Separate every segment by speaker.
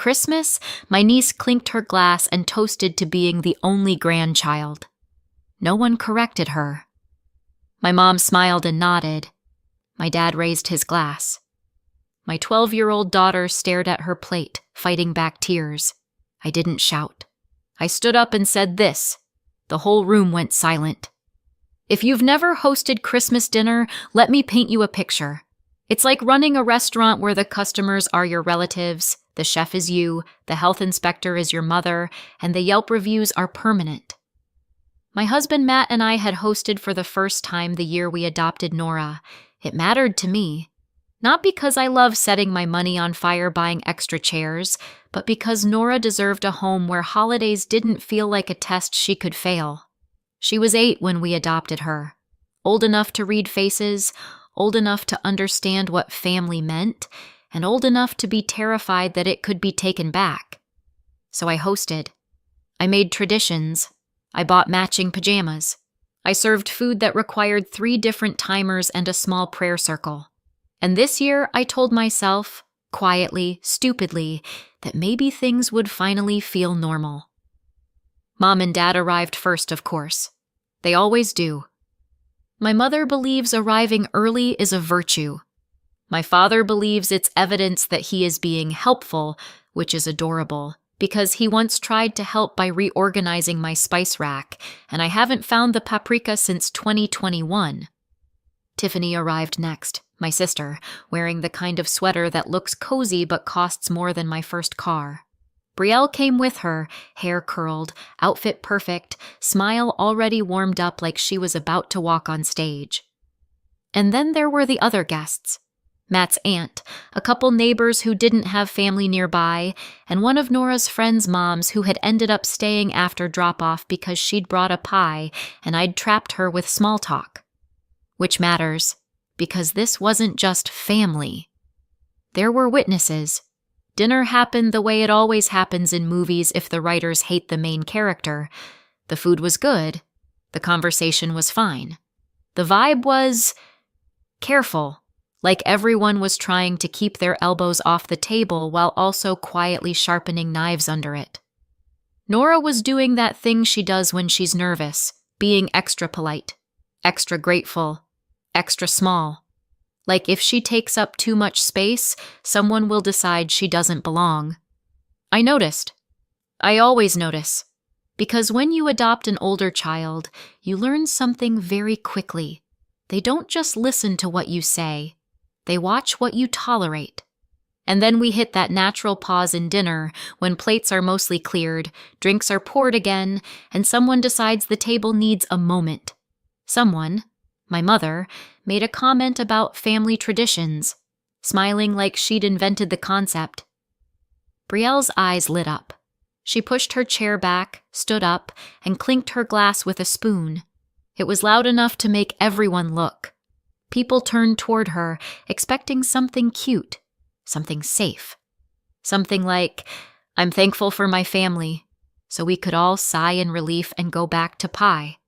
Speaker 1: Christmas, my niece clinked her glass and toasted to being the only grandchild. No one corrected her. My mom smiled and nodded. My dad raised his glass. My 12-year-old daughter stared at her plate, fighting back tears. I didn't shout. I stood up and said this. The whole room went silent. If you've never hosted Christmas dinner, let me paint you a picture. It's like running a restaurant where the customers are your relatives, the chef is you, the health inspector is your mother, and the Yelp reviews are permanent. My husband Matt and I had hosted for the first time the year we adopted Nora. It mattered to me. Not because I love setting my money on fire buying extra chairs, but because Nora deserved a home where holidays didn't feel like a test she could fail. She was 8 when we adopted her. Old enough to read faces, old enough to understand what family meant, and old enough to be terrified that it could be taken back. So I hosted. I made traditions. I bought matching pajamas. I served food that required 3 different timers and a small prayer circle. And this year, I told myself, quietly, stupidly, that maybe things would finally feel normal. Mom and Dad arrived first, of course. They always do. My mother believes arriving early is a virtue. My father believes it's evidence that he is being helpful, which is adorable, because he once tried to help by reorganizing my spice rack, and I haven't found the paprika since 2021. Tiffany arrived next, my sister, wearing the kind of sweater that looks cozy but costs more than my first car. Brielle came with her, hair curled, outfit perfect, smile already warmed up like she was about to walk on stage. And then there were the other guests. Matt's aunt, a couple neighbors who didn't have family nearby, and one of Nora's friends' moms who had ended up staying after drop-off because she'd brought a pie and I'd trapped her with small talk. Which matters, because this wasn't just family. There were witnesses. Dinner happened the way it always happens in movies if the writers hate the main character. The food was good. The conversation was fine. The vibe was careful, like everyone was trying to keep their elbows off the table while also quietly sharpening knives under it. Nora was doing that thing she does when she's nervous, being extra polite, extra grateful, extra small. Like if she takes up too much space, someone will decide she doesn't belong. I noticed. I always notice. Because when you adopt an older child, you learn something very quickly. They don't just listen to what you say. They watch what you tolerate. And then we hit that natural pause in dinner when plates are mostly cleared, drinks are poured again, and someone decides the table needs a moment. Someone, my mother, made a comment about family traditions, smiling like she'd invented the concept. Brielle's eyes lit up. She pushed her chair back, stood up, and clinked her glass with a spoon. It was loud enough to make everyone look. People turned toward her, expecting something cute, something safe. Something like, "I'm thankful for my family," so we could all sigh in relief and go back to pie.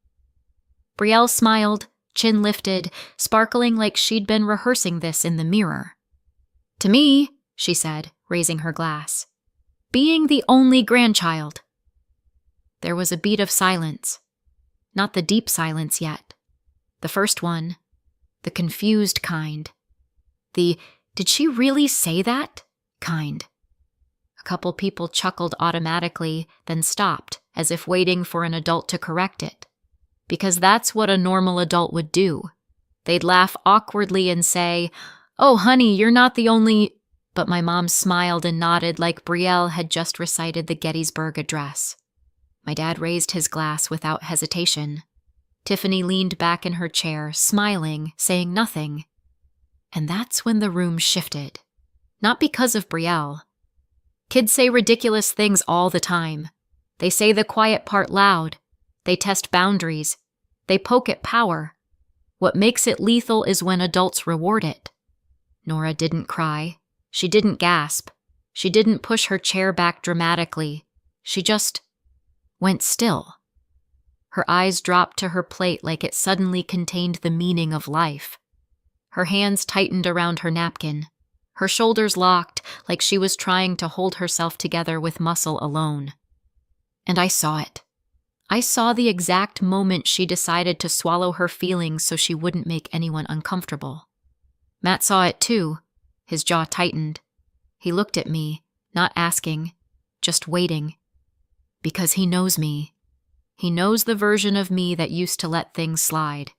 Speaker 1: Brielle smiled, chin lifted, sparkling like she'd been rehearsing this in the mirror. "To me," she said, raising her glass, "being the only grandchild." There was a beat of silence. Not the deep silence yet. The first one. The confused kind. The, "Did she really say that?" kind. A couple people chuckled automatically, then stopped, as if waiting for an adult to correct it. Because that's what a normal adult would do. They'd laugh awkwardly and say, "Oh, honey, you're not the only..." But my mom smiled and nodded like Brielle had just recited the Gettysburg Address. My dad raised his glass without hesitation. Tiffany leaned back in her chair, smiling, saying nothing. And that's when the room shifted. Not because of Brielle. Kids say ridiculous things all the time. They say the quiet part loud. They test boundaries. They poke at power. What makes it lethal is when adults reward it. Nora didn't cry. She didn't gasp. She didn't push her chair back dramatically. She just went still. Her eyes dropped to her plate like it suddenly contained the meaning of life. Her hands tightened around her napkin. Her shoulders locked like she was trying to hold herself together with muscle alone. And I saw it. I saw the exact moment she decided to swallow her feelings so she wouldn't make anyone uncomfortable. Matt saw it too. His jaw tightened. He looked at me, not asking, just waiting. Because he knows me. He knows the version of me that used to let things slide.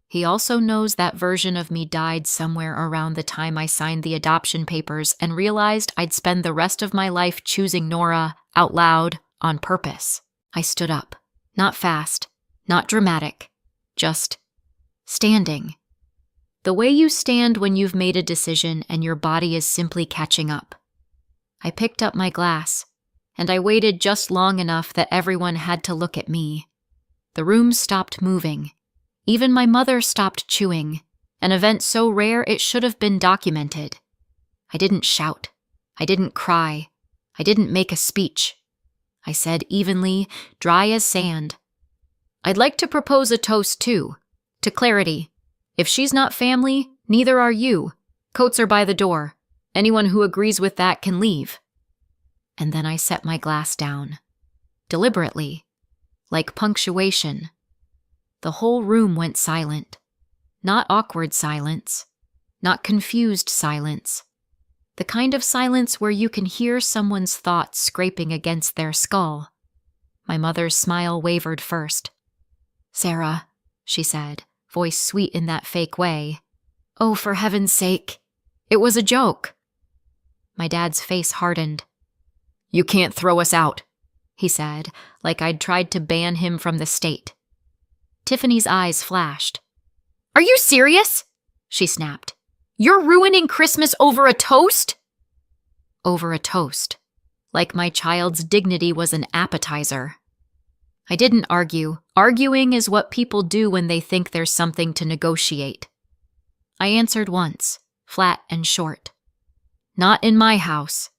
Speaker 1: He also knows that version of me died somewhere around the time I signed the adoption papers and realized I'd spend the rest of my life choosing Nora out loud on purpose. I stood up. Not fast, not dramatic, just standing. The way you stand when you've made a decision and your body is simply catching up. I picked up my glass, and I waited just long enough that everyone had to look at me. The room stopped moving. Even my mother stopped chewing, an event so rare it should have been documented. I didn't shout. I didn't cry. I didn't make a speech. I said evenly, dry as sand. I'd like to propose a toast too, to clarity. If she's not family, neither are you. Coats are by the door. Anyone who agrees with that can leave. And then I set my glass down. Deliberately. Like punctuation. The whole room went silent. Not awkward silence. Not confused silence. The kind of silence where you can hear someone's thoughts scraping against their skull. My mother's smile wavered first. "Sarah," she said, voice sweet in that fake way. "Oh, for heaven's sake. It was a joke." My dad's face hardened. "You can't throw us out," he said, like I'd tried to ban him from the state. Tiffany's eyes flashed. "Are you serious?" she snapped. "You're ruining Christmas over a toast?" Over a toast. Like my child's dignity was an appetizer. I didn't argue. Arguing is what people do when they think there's something to negotiate. I answered once, flat and short. "Not in my house."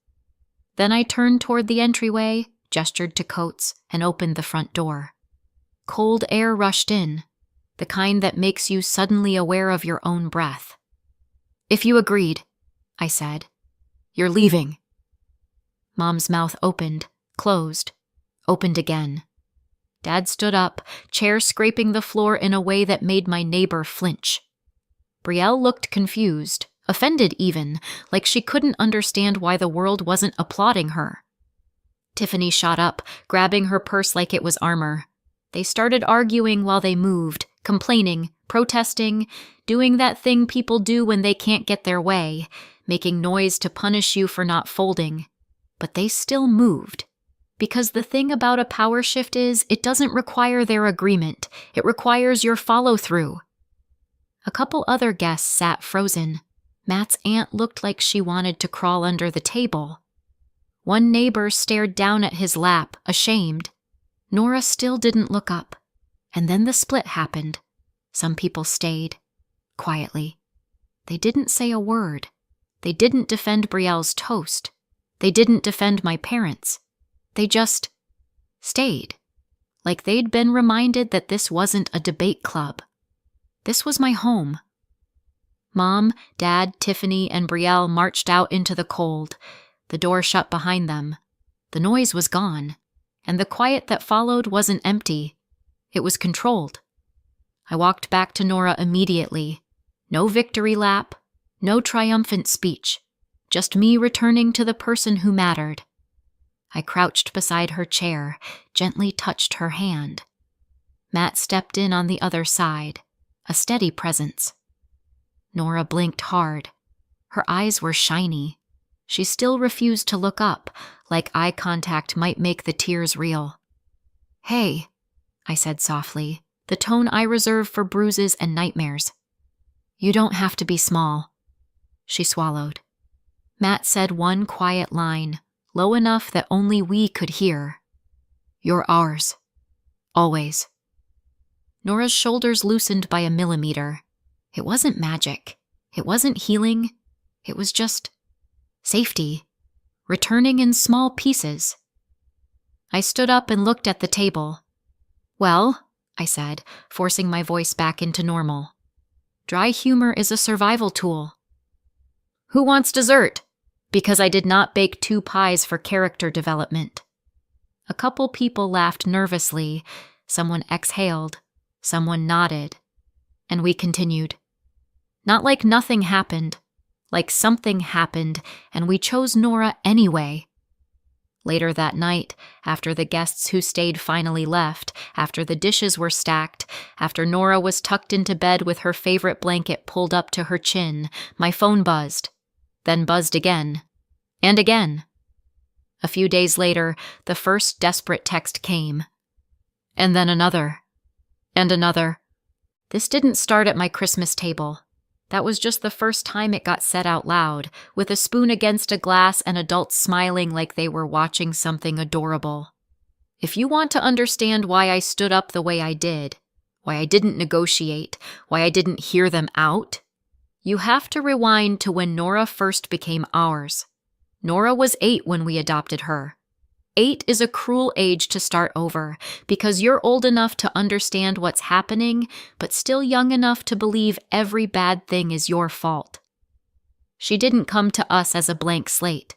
Speaker 1: Then I turned toward the entryway, gestured to Coates, and opened the front door. Cold air rushed in, the kind that makes you suddenly aware of your own breath. "If you agreed," I said, "you're leaving." Mom's mouth opened, closed, opened again. Dad stood up, chair scraping the floor in a way that made my neighbor flinch. Brielle looked confused, offended even, like she couldn't understand why the world wasn't applauding her. Tiffany shot up, grabbing her purse like it was armor. They started arguing while they moved, complaining, protesting, doing that thing people do when they can't get their way, making noise to punish you for not folding. But they still moved. Because the thing about a power shift is, it doesn't require their agreement. It requires your follow-through. A couple other guests sat frozen. Matt's aunt looked like she wanted to crawl under the table. One neighbor stared down at his lap, ashamed. Nora still didn't look up. And then the split happened. Some people stayed, quietly. They didn't say a word. They didn't defend Brielle's toast. They didn't defend my parents. They just stayed, like they'd been reminded that this wasn't a debate club. This was my home. Mom, Dad, Tiffany, and Brielle marched out into the cold. The door shut behind them. The noise was gone, and the quiet that followed wasn't empty. It was controlled. I walked back to Nora immediately. No victory lap, no triumphant speech. Just me returning to the person who mattered. I crouched beside her chair, gently touched her hand. Matt stepped in on the other side, a steady presence. Nora blinked hard. Her eyes were shiny. She still refused to look up, like eye contact might make the tears real. "Hey," I said softly, the tone I reserve for bruises and nightmares. "You don't have to be small." She swallowed. Matt said one quiet line, low enough that only we could hear. "You're ours. Always." Nora's shoulders loosened by a millimeter. It wasn't magic. It wasn't healing. It was just safety, returning in small pieces. I stood up and looked at the table. "Well," I said, forcing my voice back into normal. "Dry humor is a survival tool." Who wants dessert? Because I did not bake 2 pies for character development. A couple people laughed nervously, someone exhaled, someone nodded, and we continued. Not like nothing happened, like something happened, and we chose Nora anyway. Later that night, after the guests who stayed finally left, after the dishes were stacked, after Nora was tucked into bed with her favorite blanket pulled up to her chin, my phone buzzed, then buzzed again, and again. A few days later, the first desperate text came. And then another. And another. This didn't start at my Christmas table. That was just the first time it got said out loud, with a spoon against a glass and adults smiling like they were watching something adorable. If you want to understand why I stood up the way I did, why I didn't negotiate, why I didn't hear them out, you have to rewind to when Nora first became ours. Nora was 8 when we adopted her. 8 is a cruel age to start over, because you're old enough to understand what's happening, but still young enough to believe every bad thing is your fault. She didn't come to us as a blank slate.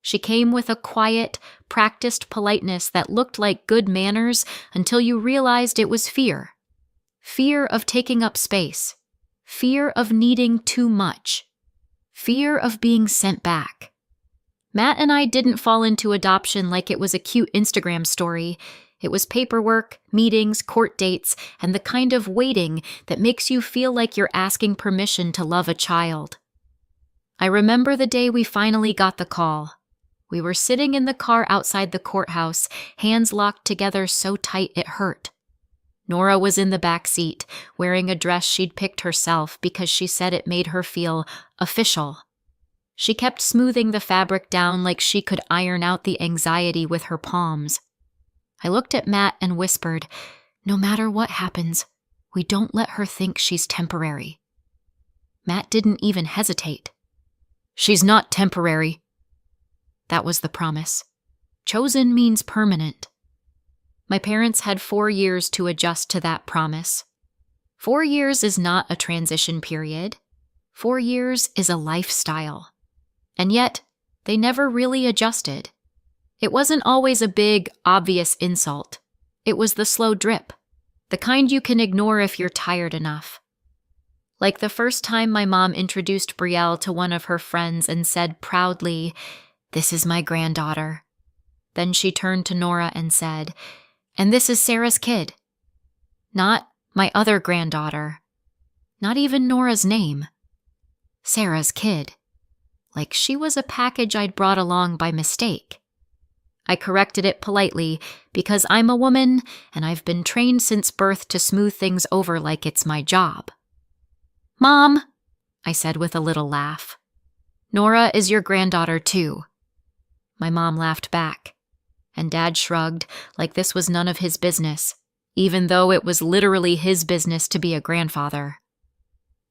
Speaker 1: She came with a quiet, practiced politeness that looked like good manners until you realized it was fear. Fear of taking up space. Fear of needing too much. Fear of being sent back. Matt and I didn't fall into adoption like it was a cute Instagram story. It was paperwork, meetings, court dates, and the kind of waiting that makes you feel like you're asking permission to love a child. I remember the day we finally got the call. We were sitting in the car outside the courthouse, hands locked together so tight it hurt. Nora was in the back seat, wearing a dress she'd picked herself because she said it made her feel official. She kept smoothing the fabric down like she could iron out the anxiety with her palms. I looked at Matt and whispered, "No matter what happens, we don't let her think she's temporary." Matt didn't even hesitate. "She's not temporary." That was the promise. Chosen means permanent. My parents had 4 years to adjust to that promise. 4 years is not a transition period. 4 years is a lifestyle. And yet, they never really adjusted. It wasn't always a big, obvious insult. It was the slow drip, the kind you can ignore if you're tired enough. Like the first time my mom introduced Brielle to one of her friends and said proudly, "This is my granddaughter." Then she turned to Nora and said, "And this is Sarah's kid." Not my other granddaughter. Not even Nora's name. Sarah's kid. Like she was a package I'd brought along by mistake. I corrected it politely because I'm a woman and I've been trained since birth to smooth things over like it's my job. "Mom," I said with a little laugh, "Nora is your granddaughter too." My mom laughed back, and Dad shrugged like this was none of his business, even though it was literally his business to be a grandfather.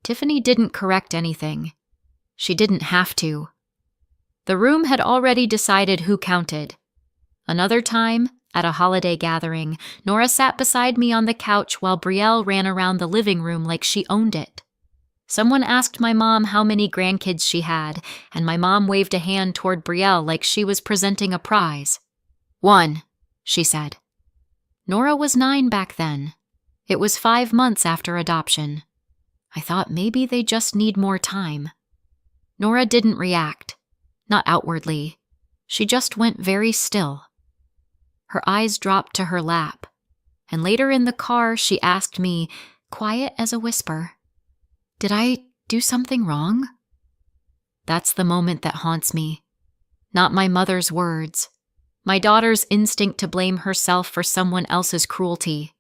Speaker 1: Tiffany didn't correct anything. She didn't have to. The room had already decided who counted. Another time, at a holiday gathering, Nora sat beside me on the couch while Brielle ran around the living room like she owned it. Someone asked my mom how many grandkids she had, and my mom waved a hand toward Brielle like she was presenting a prize. "1," she said. Nora was 9 back then. It was 5 months after adoption. I thought maybe they just need more time. Nora didn't react, not outwardly. She just went very still. Her eyes dropped to her lap, and later in the car she asked me, quiet as a whisper, "Did I do something wrong?" That's the moment that haunts me. Not my mother's words. My daughter's instinct to blame herself for someone else's cruelty.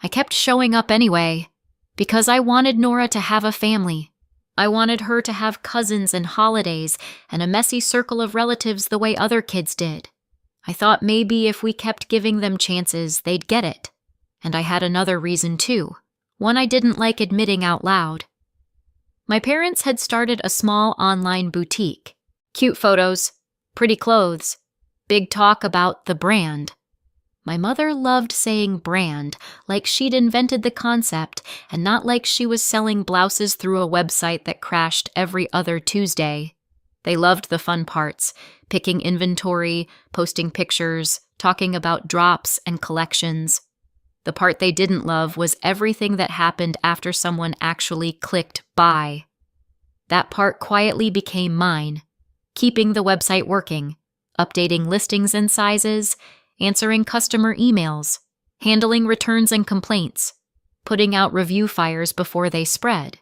Speaker 1: I kept showing up anyway, because I wanted Nora to have a family. I wanted her to have cousins and holidays and a messy circle of relatives the way other kids did. I thought maybe if we kept giving them chances, they'd get it. And I had another reason too, one I didn't like admitting out loud. My parents had started a small online boutique. Cute photos, pretty clothes, big talk about the brand. My mother loved saying brand, like she'd invented the concept, and not like she was selling blouses through a website that crashed every other Tuesday. They loved the fun parts, picking inventory, posting pictures, talking about drops and collections. The part they didn't love was everything that happened after someone actually clicked buy. That part quietly became mine, keeping the website working, updating listings and sizes, answering customer emails, handling returns and complaints, putting out review fires before they spread.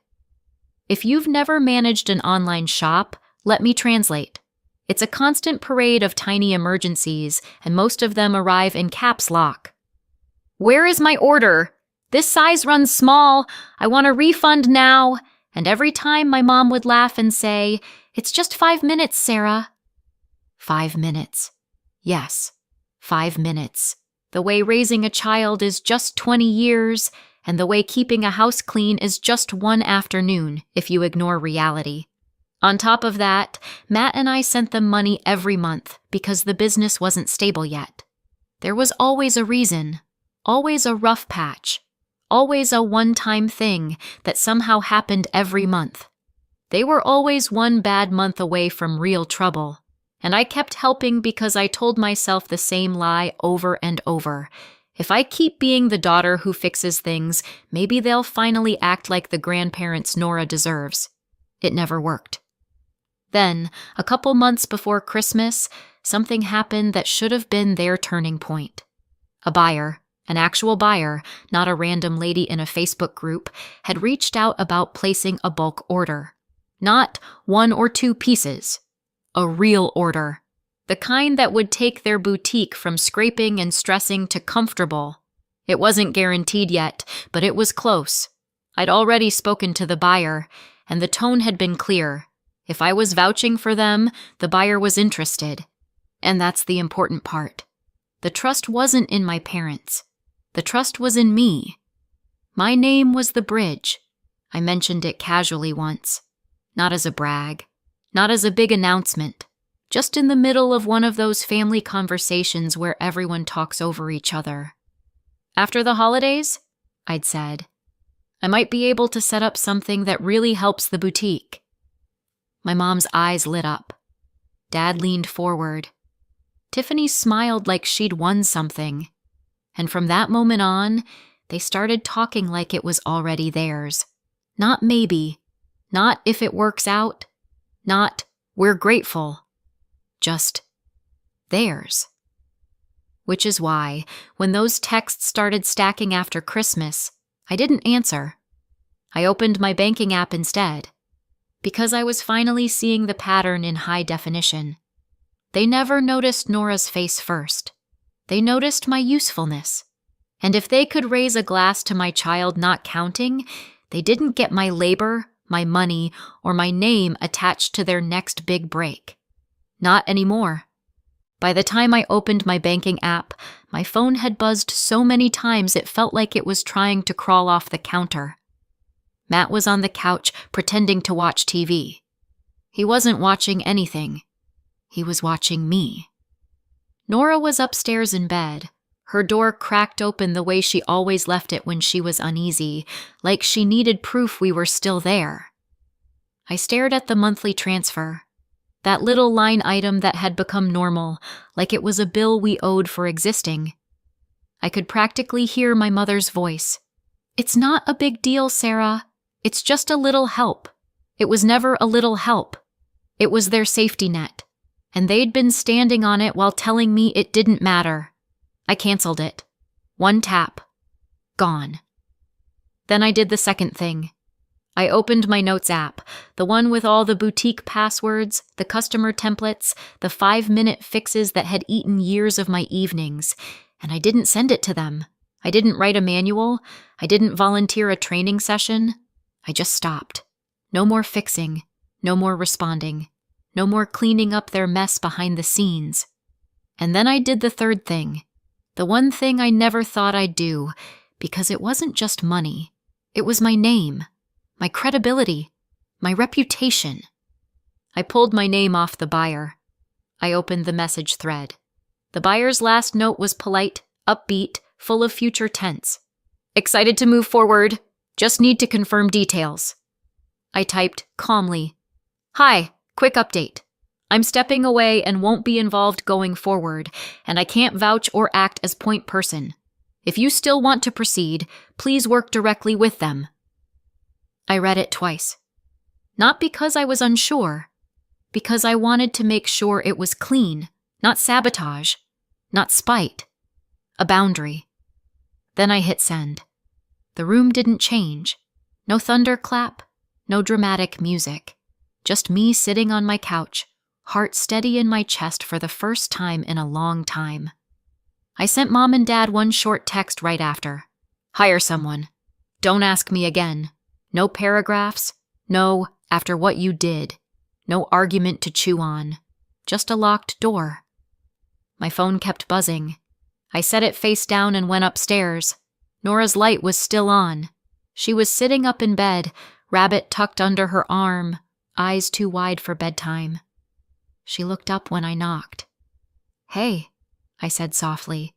Speaker 1: If you've never managed an online shop, let me translate. It's a constant parade of tiny emergencies, and most of them arrive in caps lock. Where is my order? This size runs small. I want a refund now. And every time my mom would laugh and say, "It's just 5 minutes, Sarah." 5 minutes. Yes, 5 minutes. The way raising a child is just 20 years, and the way keeping a house clean is just one afternoon, if you ignore reality. On top of that, Matt and I sent them money every month because the business wasn't stable yet. There was always a reason, always a rough patch, always a one-time thing that somehow happened every month. They were always one bad month away from real trouble, and I kept helping because I told myself the same lie over and over. If I keep being the daughter who fixes things, maybe they'll finally act like the grandparents Nora deserves. It never worked. Then, a couple months before Christmas, something happened that should have been their turning point. A buyer, an actual buyer, not a random lady in a Facebook group, had reached out about placing a bulk order. Not 1 or 2 pieces. A real order. The kind that would take their boutique from scraping and stressing to comfortable. It wasn't guaranteed yet, but it was close. I'd already spoken to the buyer, and the tone had been clear. If I was vouching for them, the buyer was interested. And that's the important part. The trust wasn't in my parents. The trust was in me. My name was the bridge. I mentioned it casually once. Not as a brag. Not as a big announcement. Just in the middle of one of those family conversations where everyone talks over each other. After the holidays, I'd said, I might be able to set up something that really helps the boutique. My mom's eyes lit up. Dad leaned forward. Tiffany smiled like she'd won something. And from that moment on, they started talking like it was already theirs. Not maybe. Not if it works out. Not we're grateful. Just theirs. Which is why, when those texts started stacking after Christmas, I didn't answer. I opened my banking app instead. Because I was finally seeing the pattern in high definition. They never noticed Nora's face first. They noticed my usefulness. And if they could raise a glass to my child not counting, they didn't get my labor, my money, or my name attached to their next big break. Not anymore. By the time I opened my banking app, my phone had buzzed so many times it felt like it was trying to crawl off the counter. Matt was on the couch pretending to watch TV. He wasn't watching anything. He was watching me. Nora was upstairs in bed. Her door cracked open the way she always left it when she was uneasy, like she needed proof we were still there. I stared at the monthly transfer. That little line item that had become normal, like it was a bill we owed for existing. I could practically hear my mother's voice. It's not a big deal, Sarah. It's just a little help. It was never a little help. It was their safety net, and they'd been standing on it while telling me it didn't matter. I canceled it. 1 tap. Gone. Then I did the second thing. I opened my notes app, the one with all the boutique passwords, the customer templates, the 5-minute fixes that had eaten years of my evenings, and I didn't send it to them. I didn't write a manual. I didn't volunteer a training session. I just stopped. No more fixing. No more responding. No more cleaning up their mess behind the scenes. And then I did the third thing. The one thing I never thought I'd do, because it wasn't just money. It was my name, my credibility, my reputation. I pulled my name off the buyer. I opened the message thread. The buyer's last note was polite, upbeat, full of future tense. Excited to move forward. Just need to confirm details. I typed calmly. Hi, quick update. I'm stepping away and won't be involved going forward, and I can't vouch or act as point person. If you still want to proceed, please work directly with them. I read it twice. Not because I was unsure, because I wanted to make sure it was clean, not sabotage, not spite, a boundary. Then I hit send. The room didn't change. No thunderclap, no dramatic music. Just me sitting on my couch, heart steady in my chest for the first time in a long time. I sent Mom and Dad one short text right after. Hire someone. Don't ask me again. No paragraphs. No, after what you did. No argument to chew on. Just a locked door. My phone kept buzzing. I set it face down and went upstairs. Nora's light was still on. She was sitting up in bed, rabbit tucked under her arm, eyes too wide for bedtime. She looked up when I knocked. Hey, I said softly.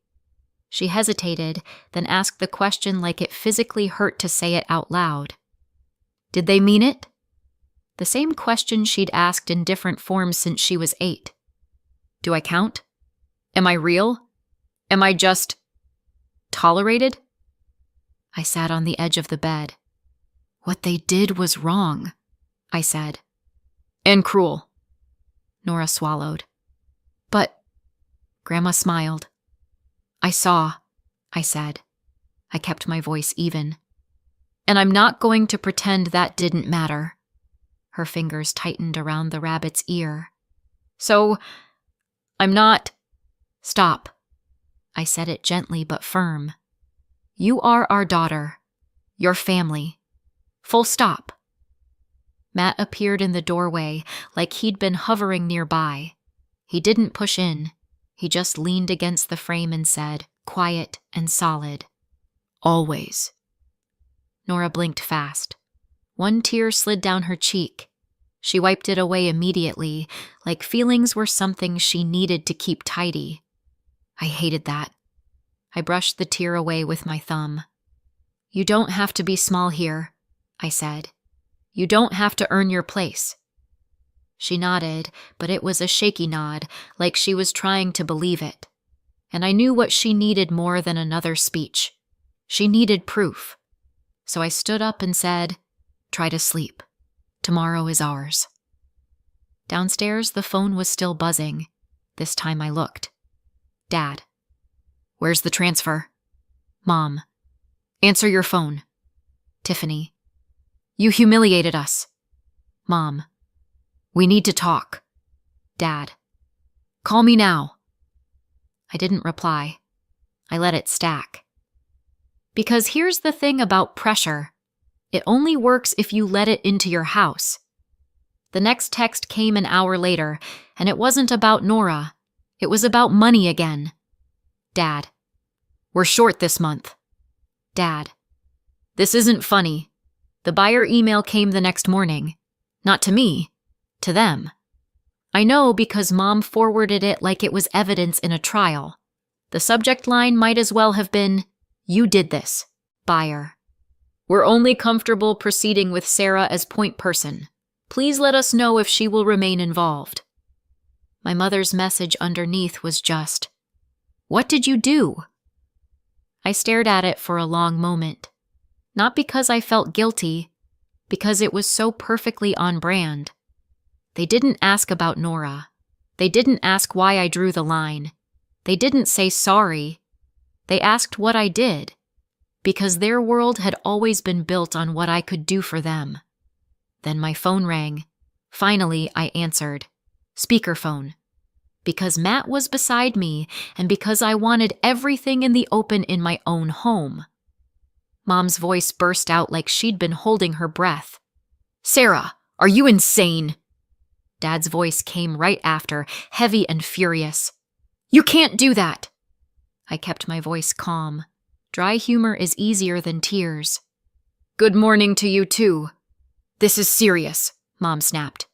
Speaker 1: She hesitated, then asked the question like it physically hurt to say it out loud. Did they mean it? The same question she'd asked in different forms since she was 8. Do I count? Am I real? Am I just tolerated? I sat on the edge of the bed. What they did was wrong, I said. And cruel. Nora swallowed. But, Grandma smiled. I saw, I said. I kept my voice even. And I'm not going to pretend that didn't matter. Her fingers tightened around the rabbit's ear. So, I'm not... Stop. I said it gently but firm. You are our daughter. Your family. Full stop. Matt appeared in the doorway like he'd been hovering nearby. He didn't push in. He just leaned against the frame and said, quiet and solid, always. Nora blinked fast. One tear slid down her cheek. She wiped it away immediately, like feelings were something she needed to keep tidy. I hated that. I brushed the tear away with my thumb. You don't have to be small here, I said. You don't have to earn your place. She nodded, but it was a shaky nod, like she was trying to believe it. And I knew what she needed more than another speech. She needed proof. So I stood up and said, try to sleep. Tomorrow is ours. Downstairs, the phone was still buzzing. This time I looked. Dad. Where's the transfer? Mom. Answer your phone. Tiffany. You humiliated us. Mom. We need to talk. Dad. Call me now. I didn't reply. I let it stack. Because here's the thing about pressure. It only works if you let it into your house. The next text came an hour later, and it wasn't about Nora. It was about money again. Dad. We're short this month. Dad. This isn't funny. The buyer email came the next morning. Not to me. To them. I know because Mom forwarded it like it was evidence in a trial. The subject line might as well have been, you did this, buyer. We're only comfortable proceeding with Sarah as point person. Please let us know if she will remain involved. My mother's message underneath was just, what did you do? I stared at it for a long moment. Not because I felt guilty, because it was so perfectly on brand. They didn't ask about Nora. They didn't ask why I drew the line. They didn't say sorry. They asked what I did, because their world had always been built on what I could do for them. Then my phone rang. Finally, I answered. Speakerphone. Because Matt was beside me, and because I wanted everything in the open in my own home. Mom's voice burst out like she'd been holding her breath. Sarah, are you insane? Dad's voice came right after, heavy and furious. You can't do that! I kept my voice calm. Dry humor is easier than tears. Good morning to you too. This is serious, Mom snapped.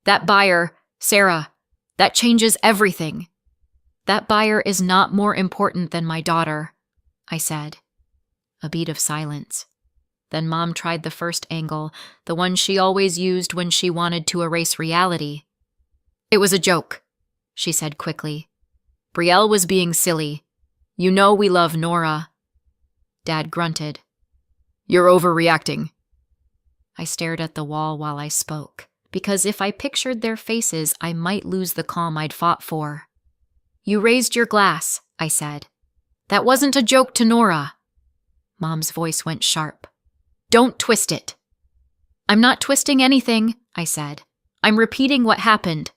Speaker 1: That buyer, Sarah, that changes everything. That buyer is not more important than my daughter, I said. A beat of silence. Then Mom tried the first angle, the one she always used when she wanted to erase reality. It was a joke, she said quickly. Brielle was being silly. You know we love Nora. Dad grunted. You're overreacting. I stared at the wall while I spoke, because if I pictured their faces, I might lose the calm I'd fought for. You raised your glass, I said. That wasn't a joke to Nora. Mom's voice went sharp. Don't twist it. I'm not twisting anything, I said. I'm repeating what happened.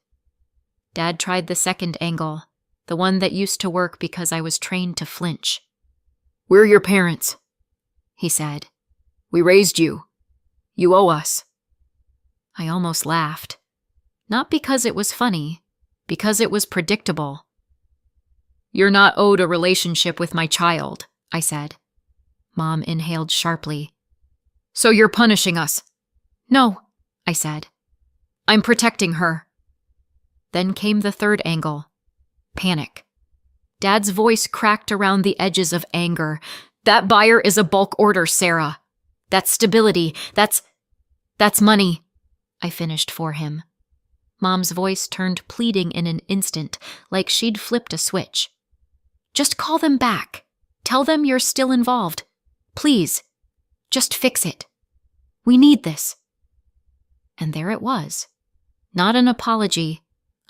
Speaker 1: Dad tried the second angle, the one that used to work because I was trained to flinch. We're your parents, he said. We raised you. You owe us. I almost laughed. Not because it was funny, because it was predictable. You're not owed a relationship with my child, I said. Mom inhaled sharply. So you're punishing us? No, I said. I'm protecting her. Then came the third angle. Panic. Dad's voice cracked around the edges of anger. That buyer is a bulk order, Sarah. That's stability. That's money. I finished for him. Mom's voice turned pleading in an instant, like she'd flipped a switch. Just call them back. Tell them you're still involved. Please. Just fix it. We need this. And there it was. Not an apology.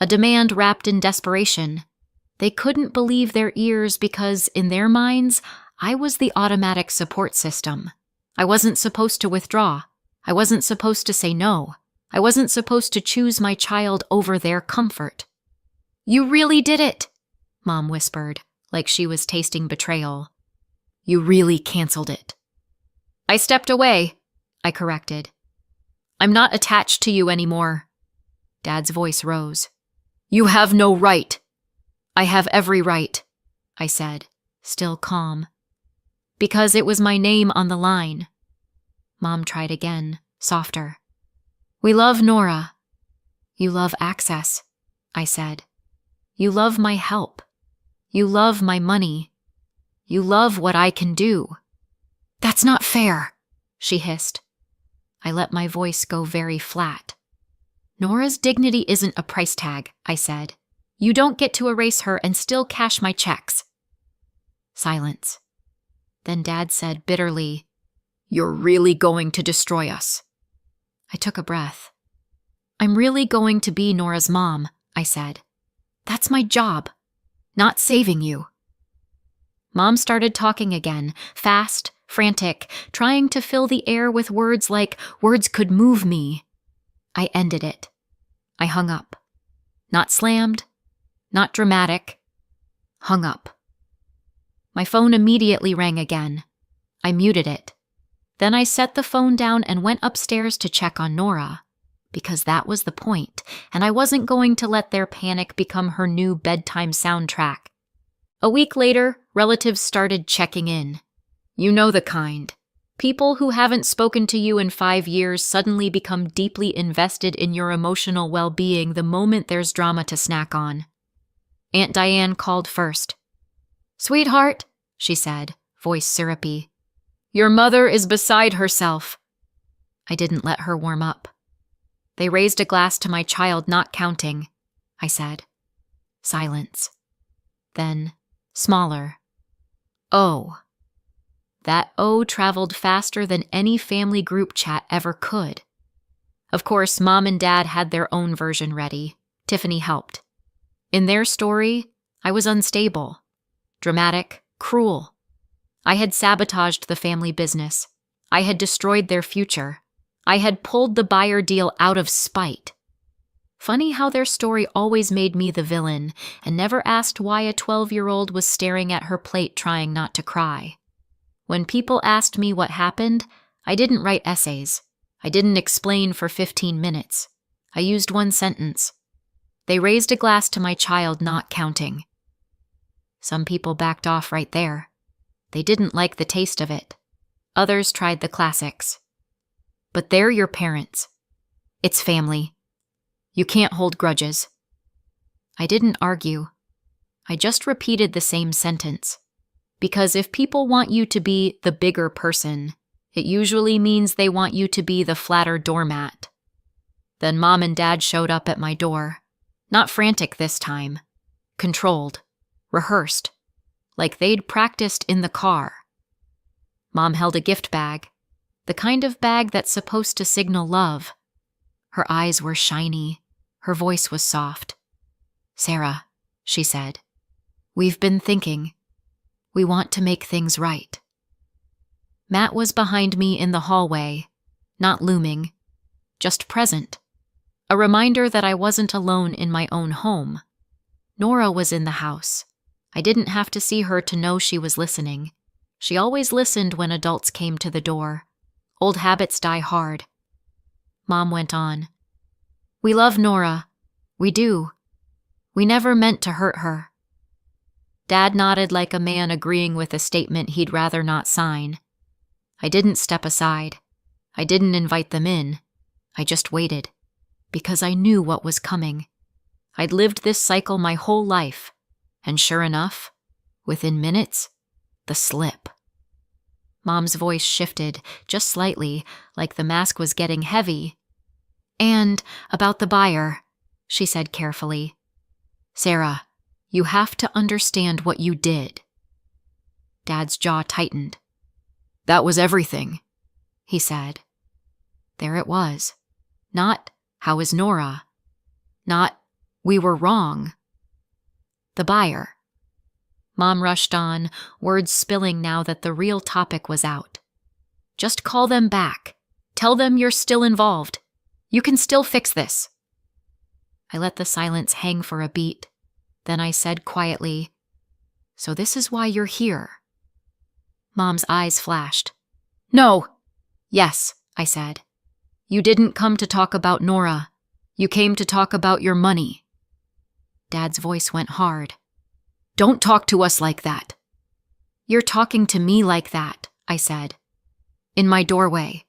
Speaker 1: A demand wrapped in desperation. They couldn't believe their ears because, in their minds, I was the automatic support system. I wasn't supposed to withdraw. I wasn't supposed to say no. I wasn't supposed to choose my child over their comfort. You really did it, Mom whispered, like she was tasting betrayal. You really canceled it. I stepped away, I corrected. I'm not attached to you anymore. Dad's voice rose. You have no right. I have every right, I said, still calm. Because it was my name on the line. Mom tried again, softer. We love Nora. You love access, I said. You love my help. You love my money. You love what I can do. That's not fair, she hissed. I let my voice go very flat. Nora's dignity isn't a price tag, I said. You don't get to erase her and still cash my checks. Silence. Then Dad said bitterly, You're really going to destroy us. I took a breath. I'm really going to be Nora's mom, I said. That's my job, not saving you. Mom started talking again, fast, frantic, trying to fill the air with words like words could move me. I ended it. I hung up. Not slammed, not dramatic. Hung up. My phone immediately rang again. I muted it. Then I set the phone down and went upstairs to check on Nora, because that was the point, and I wasn't going to let their panic become her new bedtime soundtrack. A week later, relatives started checking in. You know the kind. People who haven't spoken to you in 5 years suddenly become deeply invested in your emotional well-being the moment there's drama to snack on. Aunt Diane called first. Sweetheart, she said, voice syrupy. Your mother is beside herself. I didn't let her warm up. They raised a glass to my child not counting, I said. Silence. Then, smaller. Oh. That O traveled faster than any family group chat ever could. Of course, Mom and Dad had their own version ready. Tiffany helped. In their story, I was unstable, dramatic, cruel. I had sabotaged the family business. I had destroyed their future. I had pulled the buyer deal out of spite. Funny how their story always made me the villain and never asked why a 12-year-old was staring at her plate trying not to cry. When people asked me what happened, I didn't write essays. I didn't explain for 15 minutes. I used one sentence. They raised a glass to my child not counting. Some people backed off right there. They didn't like the taste of it. Others tried the classics. But they're your parents. It's family. You can't hold grudges. I didn't argue. I just repeated the same sentence. Because if people want you to be the bigger person, it usually means they want you to be the flatter doormat. Then Mom and Dad showed up at my door. Not frantic this time. Controlled. Rehearsed. Like they'd practiced in the car. Mom held a gift bag. The kind of bag that's supposed to signal love. Her eyes were shiny. Her voice was soft. "Sarah," she said, "we've been thinking. We want to make things right." Matt was behind me in the hallway, not looming, just present. A reminder that I wasn't alone in my own home. Nora was in the house. I didn't have to see her to know she was listening. She always listened when adults came to the door. Old habits die hard. Mom went on. "We love Nora. We do. We never meant to hurt her." Dad nodded like a man agreeing with a statement he'd rather not sign. I didn't step aside. I didn't invite them in. I just waited. Because I knew what was coming. I'd lived this cycle my whole life. And sure enough, within minutes, the slip. Mom's voice shifted, just slightly, like the mask was getting heavy. "And about the buyer," she said carefully. "Sarah, you have to understand what you did." Dad's jaw tightened. "That was everything," he said. There it was. Not, "How is Nora?" Not, "We were wrong." The buyer. Mom rushed on, words spilling now that the real topic was out. "Just call them back. Tell them you're still involved. You can still fix this." I let the silence hang for a beat. Then I said quietly, "So this is why you're here." Mom's eyes flashed. "No." "Yes," I said. "You didn't come to talk about Nora. You came to talk about your money." Dad's voice went hard. "Don't talk to us like that." "You're talking to me like that," I said. "In my doorway."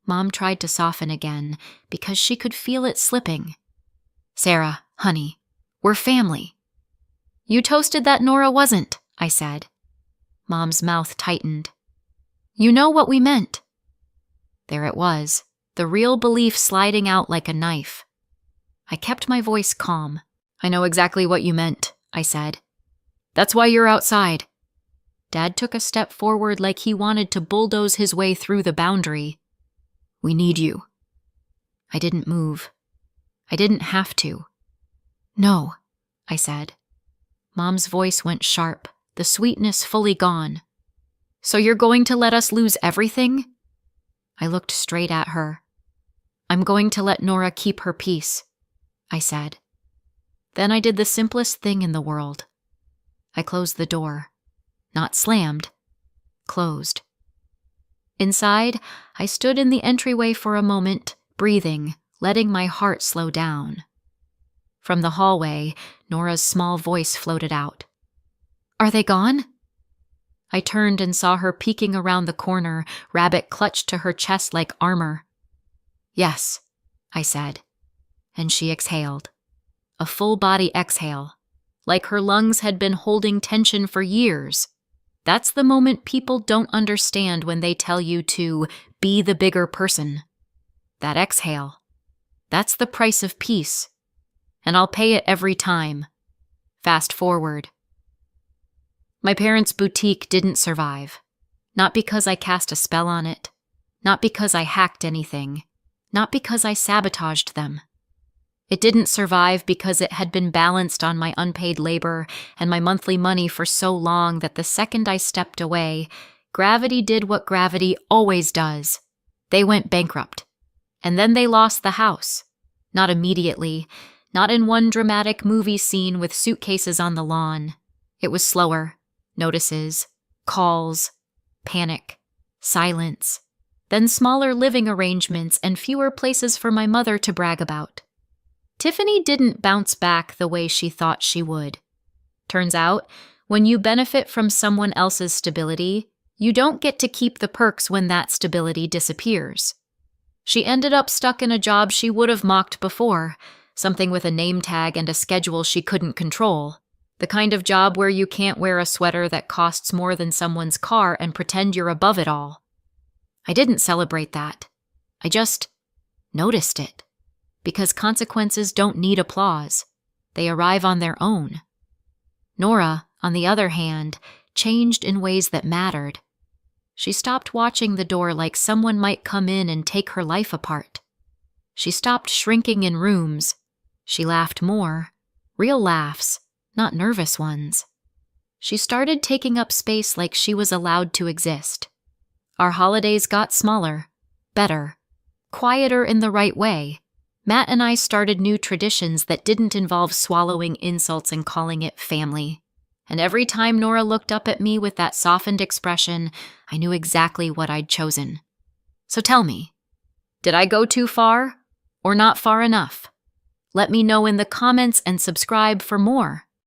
Speaker 1: Mom tried to soften again because she could feel it slipping. "Sarah, honey, we're family." "You toasted that Nora wasn't," I said. Mom's mouth tightened. "You know what we meant." There it was, the real belief sliding out like a knife. I kept my voice calm. "I know exactly what you meant," I said. "That's why you're outside." Dad took a step forward like he wanted to bulldoze his way through the boundary. "We need you." I didn't move. I didn't have to. "No," I said. Mom's voice went sharp, the sweetness fully gone. "So you're going to let us lose everything?" I looked straight at her. "I'm going to let Nora keep her peace," I said. Then I did the simplest thing in the world. I closed the door. Not slammed. Closed. Inside, I stood in the entryway for a moment, breathing, letting my heart slow down. From the hallway, Nora's small voice floated out. "Are they gone?" I turned and saw her peeking around the corner, rabbit clutched to her chest like armor. "Yes," I said. And she exhaled. A full-body exhale, like her lungs had been holding tension for years. That's the moment people don't understand when they tell you to be the bigger person. That exhale. That's the price of peace. And I'll pay it every time. Fast forward. My parents' boutique didn't survive. Not because I cast a spell on it. Not because I hacked anything. Not because I sabotaged them. It didn't survive because it had been balanced on my unpaid labor and my monthly money for so long that the second I stepped away, gravity did what gravity always does. They went bankrupt. And then they lost the house. Not immediately. Not in one dramatic movie scene with suitcases on the lawn. It was slower. Notices, calls, panic, silence, then smaller living arrangements and fewer places for my mother to brag about. Tiffany didn't bounce back the way she thought she would. Turns out, when you benefit from someone else's stability, you don't get to keep the perks when that stability disappears. She ended up stuck in a job she would have mocked before, something with a name tag and a schedule she couldn't control. The kind of job where you can't wear a sweater that costs more than someone's car and pretend you're above it all. I didn't celebrate that. I just noticed it. Because consequences don't need applause. They arrive on their own. Nora, on the other hand, changed in ways that mattered. She stopped watching the door like someone might come in and take her life apart. She stopped shrinking in rooms. She laughed more. Real laughs, not nervous ones. She started taking up space like she was allowed to exist. Our holidays got smaller, better, quieter in the right way. Matt and I started new traditions that didn't involve swallowing insults and calling it family. And every time Nora looked up at me with that softened expression, I knew exactly what I'd chosen. So tell me, did I go too far or not far enough? Let me know in the comments and subscribe for more.